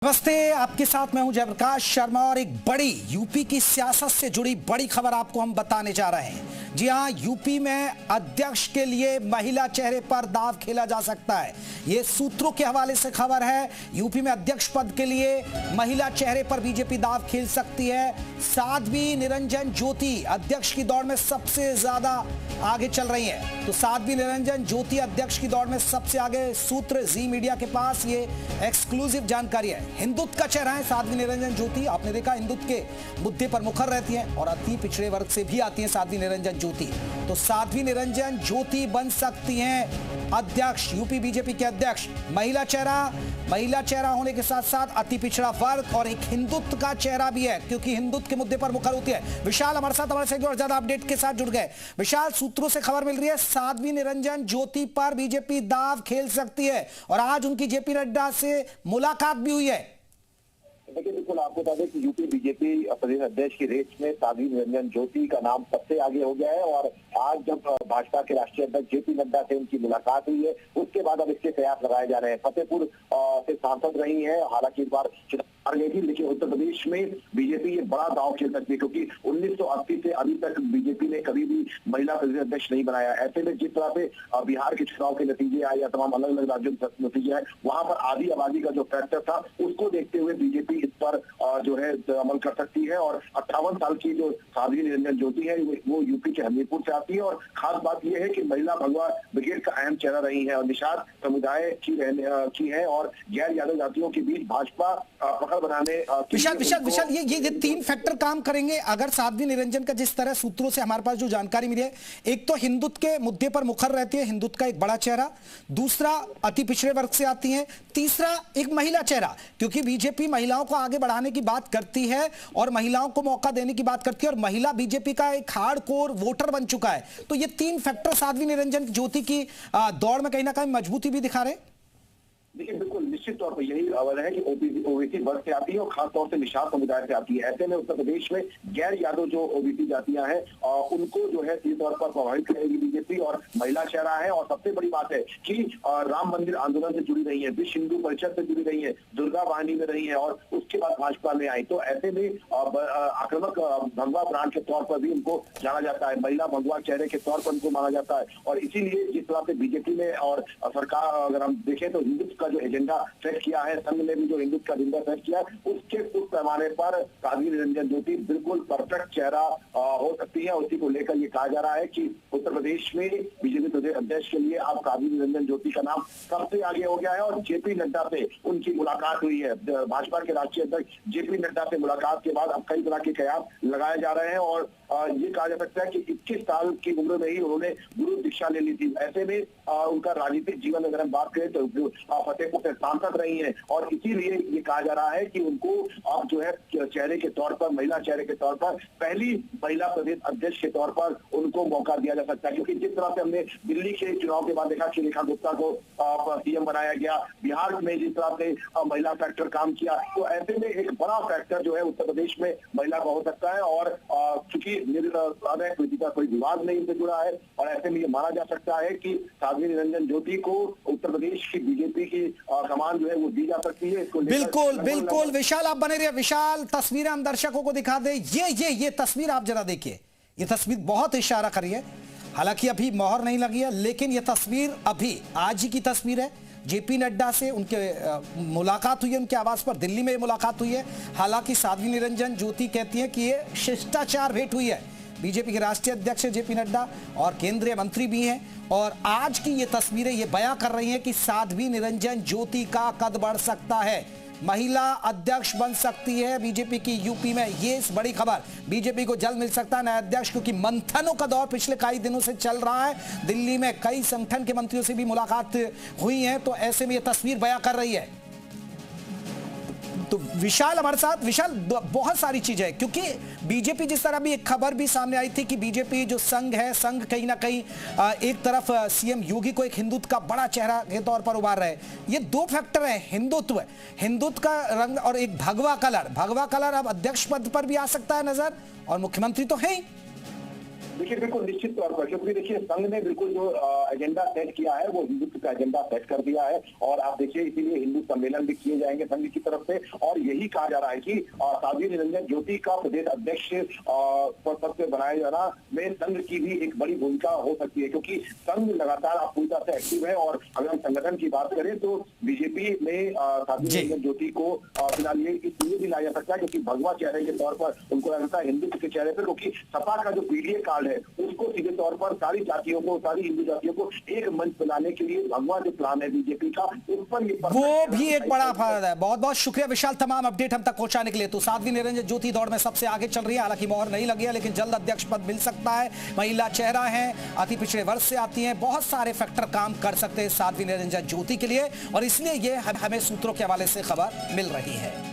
नमस्ते, आपके साथ मैं हूं जयप्रकाश शर्मा और एक बड़ी यूपी की सियासत से जुड़ी बड़ी खबर आपको हम बताने जा रहे हैं। जी हां, यूपी में अध्यक्ष के लिए महिला चेहरे पर दांव खेला जा सकता है। ये सूत्रों के हवाले से खबर है। यूपी में अध्यक्ष पद के लिए महिला चेहरे पर बीजेपी दांव खेल सकती है। साध्वी निरंजन ज्योति अध्यक्ष की दौड़ में सबसे ज्यादा आगे चल रही है। तो साध्वी निरंजन ज्योति अध्यक्ष की दौड़ में सबसे आगे। सूत्र जी मीडिया के पास ये एक्सक्लूसिव जानकारी है। हिंदुत्व का चेहरा है साध्वी निरंजन ज्योति। आपने देखा हिंदुत्व के मुद्दे पर मुखर रहती हैं और अति पिछड़े वर्ग से भी आती हैं साध्वी निरंजन ज्योति। तो साध्वी निरंजन ज्योति बन सकती हैं अध्यक्ष, यूपी बीजेपी के अध्यक्ष। महिला चेहरा होने के साथ साथ अति पिछड़ा वर्ग और एक हिंदुत्व का चेहरा भी है, क्योंकि हिंदुत्व के मुद्दे पर मुखर होती है। विशाल हमारे साथ और ज्यादा अपडेट के साथ जुड़ गए। विशाल, सूत्रों से खबर मिल रही है साध्वी निरंजन ज्योति पर बीजेपी दांव खेल सकती है और आज उनकी जेपी नड्डा से मुलाकात भी हुई है। देखिए, बिल्कुल आपको बता दें कि यूपी बीजेपी प्रदेश अध्यक्ष की रेस में साध्वी निरंजन ज्योति का नाम सबसे आगे हो गया है और आज जब भाजपा के राष्ट्रीय अध्यक्ष जेपी नड्डा से उनकी मुलाकात हुई है, उसके बाद अब इसके कयास लगाए जा रहे हैं। फतेहपुर से सांसद रही है, हालांकि इस बार हार गई थी, लेकिन उत्तर प्रदेश में बीजेपी ये बड़ा दांव खेल सकती है, क्योंकि 1980 से अभी तक बीजेपी ने कभी भी महिला प्रदेश अध्यक्ष नहीं बनाया। ऐसे में जिस तरह से बिहार के चुनाव के नतीजे आए या तमाम अलग अलग राज्यों के नतीजे आए, वहां पर आधी आबादी का जो फैक्टर था उसको देखते हुए बीजेपी इस पर जो है अमल कर सकती है। और 58 साल की जो साध्वी निरंजन ज्योति है वो यूपी के हमीरपुर से आती है और खास बात यह है कि महिला भगवा ब्रिगेड का अहम चेहरा रही है और निषाद समुदाय की है और गैर यादव जातियों के बीच भाजपा पकड़ बनाने। विशाल, ये तीन फैक्टर काम करेंगे अगर साध्वी निरंजन का, जिस तरह सूत्रों से हमारे पास जो जानकारी मिली है। एक तो हिंदुत्व के मुद्दे पर मुखर रहती है, हिंदुत्व का एक बड़ा चेहरा। दूसरा, अति पिछड़े वर्ग से आती है। तीसरा, एक महिला चेहरा, क्योंकि बीजेपी महिलाओं को आगे बढ़ाने की बात करती है और महिलाओं को मौका देने की बात करती है और महिला बीजेपी का एक हार्डकोर वोटर बन चुका है। तो ये तीन फैक्टर साध्वी निरंजन ज्योति की दौड़ में कहीं ना कहीं मजबूती भी दिखा रहे। देखिए, बिल्कुल निश्चित तौर पर यही वजह है कि ओबीसी वर्ग से आती है और खासतौर से निषाद समुदाय से आती है। ऐसे में उत्तर प्रदेश में गैर यादव जो ओबीसी जातियां हैं उनको जो है सीधे तौर पर प्रभावित करेगी बीजेपी और महिला चेहरा है। और सबसे बड़ी बात है कि राम मंदिर आंदोलन से जुड़ी रही है, विश्व हिंदू परिषद से जुड़ी रही है, दुर्गा वाहिनी में रही है और उसके बाद भाजपा में आई। तो ऐसे में आक्रामक भगवा ब्रांड के तौर पर भी उनको जाना जाता है, महिला भगवा चेहरे के तौर पर उनको माना जाता है। और इसीलिए जिस तरह से बीजेपी में और सरकार, अगर हम देखें तो हिंदुत्व का जो एजेंडा सेट किया है, संघ ने भी जो हिंदुत्व का एजेंडा सेट किया, उसके उस पैमाने पर साध्वी निरंजन ज्योति बिल्कुल परफेक्ट चेहरा हो सकती है। उसी को लेकर ये कहा जा रहा है कि उत्तर प्रदेश में बीजेपी प्रदेश अध्यक्ष के लिए अब साध्वी निरंजन ज्योति का नाम सबसे आगे हो गया है और जेपी नड्डा से उनकी मुलाकात हुई है। भाजपा के राष्ट्रीय अध्यक्ष जेपी नड्डा से मुलाकात के बाद अब कई तरह के कयास लगाए जा रहे हैं और ये कहा जा सकता है कि 21 साल की उम्र में ही उन्होंने गुरु दीक्षा ले ली थी। ऐसे में उनका राजनीतिक जीवन अगर हम बात करें तो फतेहपुर से सांसद रही हैं और इसीलिए ये कहा जा रहा है कि उनको अब जो है चेहरे के तौर पर, महिला चेहरे के तौर पर, पहली महिला प्रदेश अध्यक्ष के तौर पर उनको मौका दिया जा सकता है। क्योंकि जिस तरह से हमने दिल्ली के चुनाव के बाद देखा कि रेखा गुप्ता को सीएम बनाया गया, बिहार में जिस तरह से महिला फैक्टर काम किया, तो ऐसे में एक बड़ा फैक्टर जो है उत्तर प्रदेश में महिला का हो सकता है। और चूंकि का कोई विवाद नहीं से जुड़ा है और ऐसे में ये माना जा सकता है कि साध्वी निरंजन ज्योति को उत्तर प्रदेश की बीजेपी की कमान जो है वो दी जा सकती है। इसको बिल्कुल विशाल, आप बने रहिए। विशाल, तस्वीरें हम दर्शकों को दिखा दे। ये तस्वीर आप जरा देखिए। ये तस्वीर बहुत इशारा करी है, हालांकि अभी मोहर नहीं लगी है, लेकिन ये तस्वीर अभी आज ही की तस्वीर है। जेपी नड्डा से उनके मुलाकात हुई है, उनके आवास पर दिल्ली में मुलाकात हुई है। हालांकि साध्वी निरंजन ज्योति कहती है कि ये शिष्टाचार भेंट हुई है। बीजेपी के राष्ट्रीय अध्यक्ष जेपी नड्डा और केंद्रीय मंत्री भी हैं और आज की ये तस्वीरें ये बयां कर रही हैं कि साध्वी निरंजन ज्योति का कद बढ़ सकता है, महिला अध्यक्ष बन सकती है बीजेपी की यूपी में। ये इस बड़ी खबर, बीजेपी को जल्द मिल सकता है नया अध्यक्ष, क्योंकि मंथनों का दौर पिछले कई दिनों से चल रहा है। दिल्ली में कई संगठन के मंत्रियों से भी मुलाकात हुई है, तो ऐसे में ये तस्वीर बयां कर रही है। तो विशाल हमारे साथ। विशाल, बहुत सारी चीजें हैं, क्योंकि बीजेपी, जिस तरह भी एक खबर भी सामने आई थी कि बीजेपी जो संघ है, संघ कहीं ना कहीं एक तरफ सीएम योगी को एक हिंदुत्व का बड़ा चेहरा के तौर पर उभार रहे। ये दो फैक्टर है, हिंदुत्व का रंग और एक भगवा कलर अब अध्यक्ष पद पर भी आ सकता है नजर, और मुख्यमंत्री तो है ही। देखिए बिल्कुल निश्चित तौर पर, क्योंकि देखिए संघ ने बिल्कुल जो एजेंडा सेट किया है वो हिंदुत्व का एजेंडा सेट कर दिया है। और आप देखिए इसीलिए हिंदू सम्मेलन भी किए जाएंगे संघ की तरफ से। और यही कहा जा रहा है कि साध्वी निरंजन ज्योति का प्रदेश अध्यक्ष पद पे बनाए जाना में संघ की भी एक बड़ी भूमिका हो सकती है, क्योंकि संघ लगातार आप पूरी तरह से एक्टिव है। और अगर हम संगठन की बात करें तो बीजेपी में साध्वी निरंजन ज्योति को फिलहाल ये इसलिए भी लाया जा सकता है क्योंकि भगवा चेहरे के तौर पर उनको लगता है हिंदुत्व के चेहरे पर, क्योंकि सपा का जो पीडीए कार्ड है उसको सीधे तौर पर सारी जातियों को, सारी हिंदू जातियों को एक मंच बनाने के लिए भगवा जो प्लान है बीजेपी का, उस पर ये वो भी एक बड़ा फायदा है। बहुत बहुत शुक्रिया विशाल तमाम अपडेट हम तक पहुंचाने के लिए। तो साध्वी निरंजन ज्योति दौड़ में सबसे आगे चल रही है, हालांकि मोहर नहीं लगी है, लेकिन जल्द अध्यक्ष पद मिल सकता है। महिला चेहरा है, अति पिछड़े वर्ग से आती है, बहुत सारे फैक्टर काम कर सकते हैं साध्वी निरंजन ज्योति के लिए, और इसलिए ये हमें सूत्रों के हवाले से खबर मिल रही है।